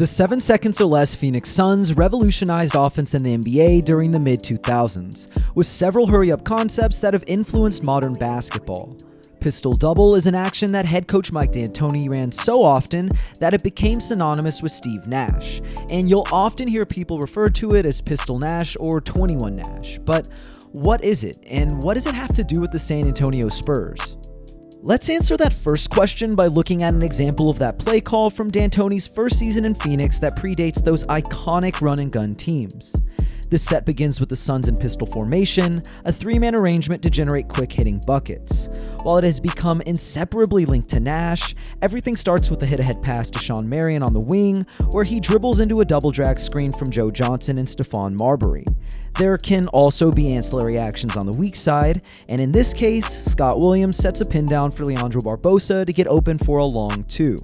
The 7 seconds or less Phoenix Suns revolutionized offense in the NBA during the mid-2000s, with several hurry-up concepts that have influenced modern basketball. Pistol double is an action that head coach Mike D'Antoni ran so often that it became synonymous with Steve Nash, and you'll often hear people refer to it as Pistol Nash or 21 Nash. But what is it, and what does it have to do with the San Antonio Spurs? Let's answer that first question by looking at an example of that play call from D'Antoni's first season in Phoenix that predates those iconic run-and-gun teams. This set begins with the Suns in pistol formation, a 3-man arrangement to generate quick-hitting buckets. While it has become inseparably linked to Nash, everything starts with a hit-ahead pass to Sean Marion on the wing, where he dribbles into a double-drag screen from Joe Johnson and Stephon Marbury. There can also be ancillary actions on the weak side, and in this case, Scott Williams sets a pin down for Leandro Barbosa to get open for a long 2.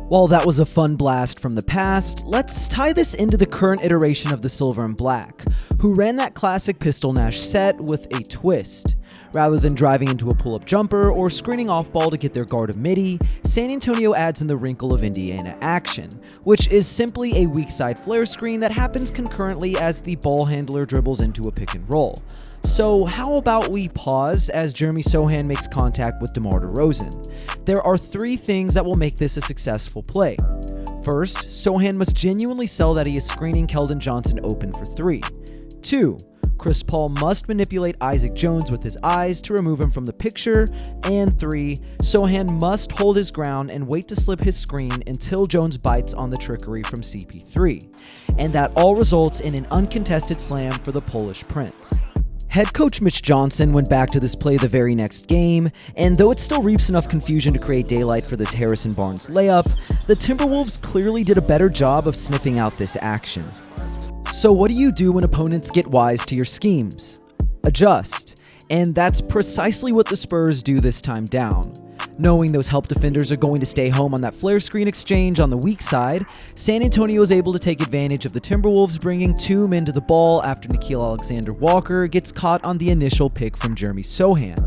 While that was a fun blast from the past, let's tie this into the current iteration of the Silver and Black, who ran that classic Pistol Nash set with a twist. Rather than driving into a pull-up jumper or screening off ball to get their guard of midi, San Antonio adds in the wrinkle of Indiana action, which is simply a weak side flare screen that happens concurrently as the ball handler dribbles into a pick and roll. So how about we pause as Jeremy Sochan makes contact with DeMar DeRozan? There are 3 things that will make this a successful play. First, Sochan must genuinely sell that he is screening Keldon Johnson open for 3. 2. Chris Paul must manipulate Isaac Jones with his eyes to remove him from the picture. And 3. Sochan must hold his ground and wait to slip his screen until Jones bites on the trickery from CP3. And that all results in an uncontested slam for the Polish Prince. Head coach Mitch Johnson went back to this play the very next game, and though it still reaps enough confusion to create daylight for this Harrison Barnes layup, the Timberwolves clearly did a better job of sniffing out this action. So what do you do when opponents get wise to your schemes? Adjust. And that's precisely what the Spurs do this time down. Knowing those help defenders are going to stay home on that flare screen exchange on the weak side, San Antonio is able to take advantage of the Timberwolves bringing 2 men to the ball after Nickeil Alexander-Walker gets caught on the initial pick from Jeremy Sochan.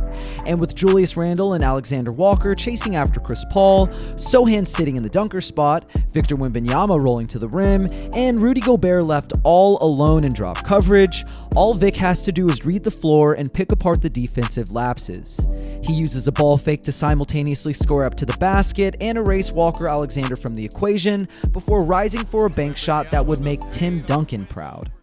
And with Julius Randle and Alexander Walker chasing after Chris Paul, Sochan sitting in the dunker spot, Victor Wembanyama rolling to the rim, and Rudy Gobert left all alone in drop coverage, all Vic has to do is read the floor and pick apart the defensive lapses. He uses a ball fake to simultaneously score up to the basket and erase Walker Alexander from the equation before rising for a bank shot that would make Tim Duncan proud.